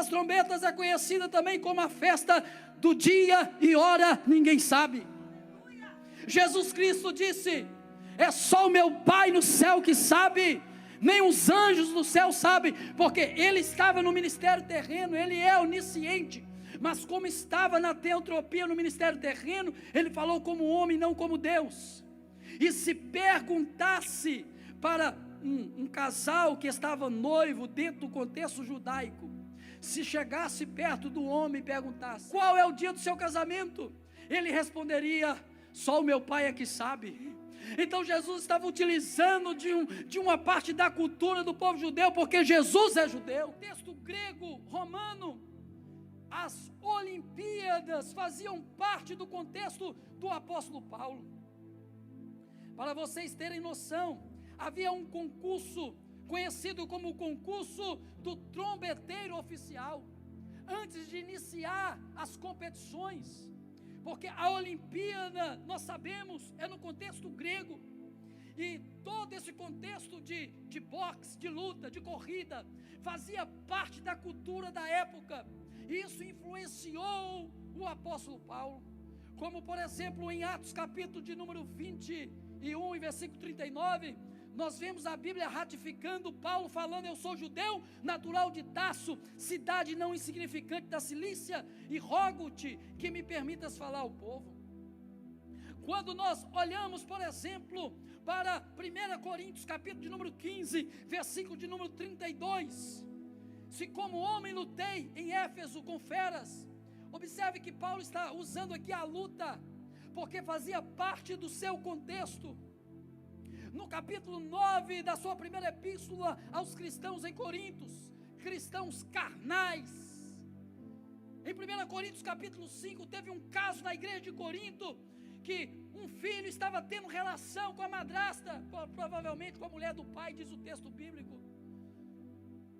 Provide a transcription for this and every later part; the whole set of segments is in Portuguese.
das trombetas é conhecida também como a festa do dia e hora ninguém sabe. Jesus Cristo disse: é só o meu Pai no céu que sabe, nem os anjos do céu sabem, porque Ele estava no ministério terreno, Ele é onisciente, mas como estava na teotropia no ministério terreno, Ele falou como homem, não como Deus. E se perguntasse para um casal que estava noivo dentro do contexto judaico, se chegasse perto do homem e perguntasse: qual é o dia do seu casamento? Ele responderia: só o meu Pai é que sabe. Então Jesus estava utilizando de uma parte da cultura do povo judeu, porque Jesus é judeu. O texto grego, romano, as Olimpíadas faziam parte do contexto do apóstolo Paulo. Para vocês terem noção, havia um concurso conhecido como o concurso do trombeteiro oficial, antes de iniciar as competições. Porque a Olimpíada, nós sabemos, é no contexto grego, e todo esse contexto de boxe, de luta, de corrida, fazia parte da cultura da época, e isso influenciou o apóstolo Paulo, como por exemplo em Atos capítulo de número 21 e versículo 39, nós vemos a Bíblia ratificando Paulo falando: eu sou judeu, natural de Tarso, cidade não insignificante da Cilícia, e rogo-te que me permitas falar ao povo. Quando nós olhamos, por exemplo, para 1 Coríntios capítulo de número 15, versículo de número 32, se como homem lutei em Éfeso com feras, observe que Paulo está usando aqui a luta, porque fazia parte do seu contexto. No capítulo 9 da sua primeira epístola aos cristãos em Coríntios, cristãos carnais. Em 1 Coríntios capítulo 5, teve um caso na igreja de Corinto, que um filho estava tendo relação com a madrasta, provavelmente com a mulher do pai, diz o texto bíblico.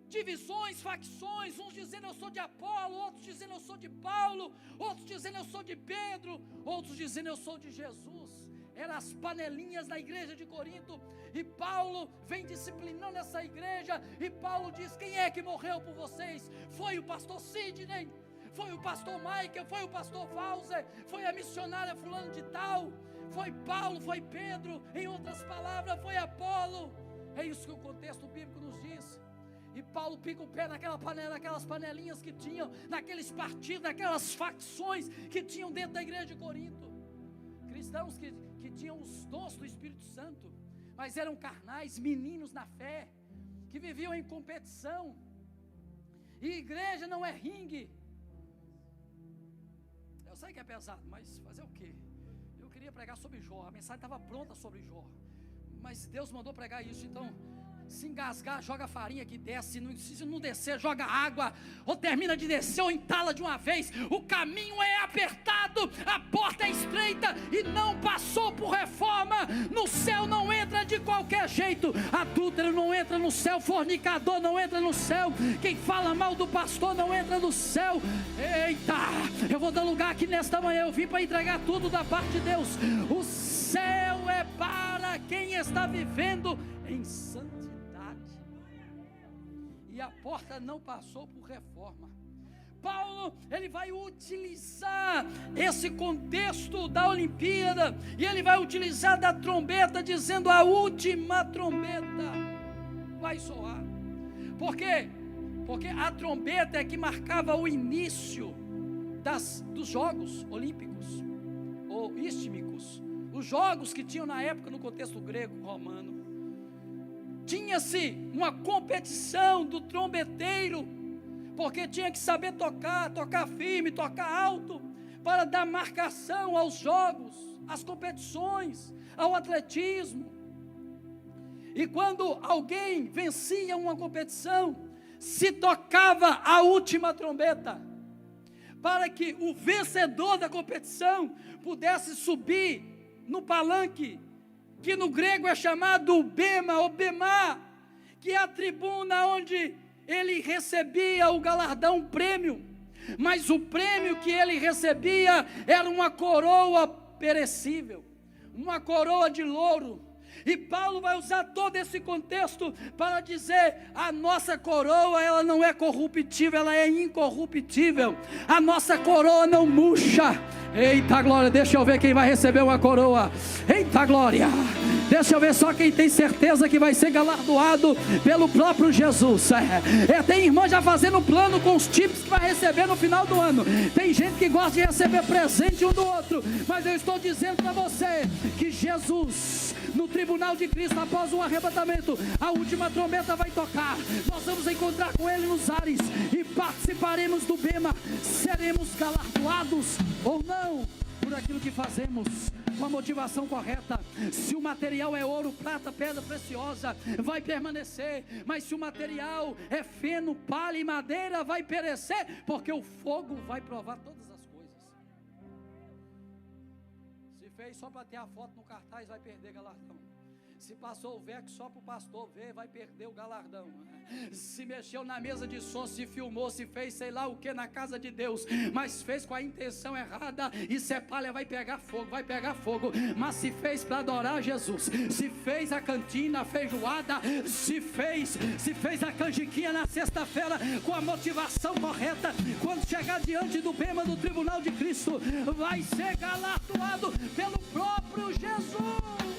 Divisões, facções, uns dizendo eu sou de Apolo, outros dizendo eu sou de Paulo, outros dizendo eu sou de Pedro, outros dizendo eu sou de Jesus. Eram as panelinhas da igreja de Corinto, e Paulo vem disciplinando essa igreja, e Paulo diz: quem é que morreu por vocês? Foi o pastor Sidney, foi o pastor Michael, foi o pastor Fauser, foi a missionária fulano de tal, foi Paulo, foi Pedro, em outras palavras, foi Apolo. É isso que o contexto bíblico nos diz. E Paulo pica o pé naquela panela, naquelas panelinhas que tinham, naqueles partidos, naquelas facções que tinham dentro da igreja de Corinto. Cristãos que tinham os dons do Espírito Santo, mas eram carnais, meninos na fé, que viviam em competição. E igreja não é ringue. Eu sei que é pesado, mas fazer o quê? Eu queria pregar sobre Jó, a mensagem estava pronta sobre Jó, mas Deus mandou pregar isso. Então, se engasgar, joga farinha que desce, se não descer, joga água, ou termina de descer, ou entala de uma vez. O caminho é apertado, a porta é estreita, e não passou por reforma. No céu não entra de qualquer jeito. Adúltero não entra no céu, fornicador não entra no céu, quem fala mal do pastor não entra no céu. Eita, eu vou dar lugar aqui nesta manhã, eu vim para entregar tudo da parte de Deus. O céu é para quem está vivendo em santidade. E a porta não passou por reforma. Paulo, ele vai utilizar esse contexto da Olimpíada, e ele vai utilizar da trombeta, dizendo: a última trombeta vai soar. Por quê? Porque a trombeta é que marcava o início dos Jogos Olímpicos, ou Istmicos, os jogos que tinham na época no contexto grego, romano. Tinha-se uma competição do trombeteiro, porque tinha que saber tocar firme, tocar alto, para dar marcação aos jogos, às competições, ao atletismo. E quando alguém vencia uma competição, se tocava a última trombeta, para que o vencedor da competição pudesse subir no palanque, que no grego é chamado bema ou bemá, que é a tribuna onde ele recebia o galardão, um prêmio. Mas o prêmio que ele recebia era uma coroa perecível, uma coroa de louro, E Paulo vai usar todo esse contexto para dizer: a nossa coroa, ela não é corruptível, ela é incorruptível. A nossa coroa não murcha. Eita glória, deixa eu ver quem vai receber uma coroa. Eita glória, deixa eu ver só quem tem certeza que vai ser galardoado pelo próprio Jesus. Tem irmã já fazendo plano com os tipos que vai receber no final do ano. Tem gente que gosta de receber presente um do outro, mas eu estou dizendo para você que Jesus, no tribunal de Cristo, após o arrebatamento, a última trombeta vai tocar. Nós vamos encontrar com Ele nos ares e participaremos do bema. Seremos galardoados ou não por aquilo que fazemos, com a motivação correta. Se o material é ouro, prata, pedra preciosa, vai permanecer. Mas se o material é feno, palha e madeira, vai perecer, porque o fogo vai provar todas as coisas. Se fez só para ter a foto no cartaz, vai perder galardão. Se passou o veco só para o pastor ver, vai perder o galardão. Se mexeu na mesa de som, se filmou, se fez sei lá o que na casa de Deus, mas fez com a intenção errada, isso é palha, vai pegar fogo, vai pegar fogo. Mas se fez para adorar Jesus, se fez a cantina, a feijoada, se fez a canjiquinha na sexta-feira com a motivação correta, quando chegar diante do bema do tribunal de Cristo, vai ser galardoado pelo próprio Jesus.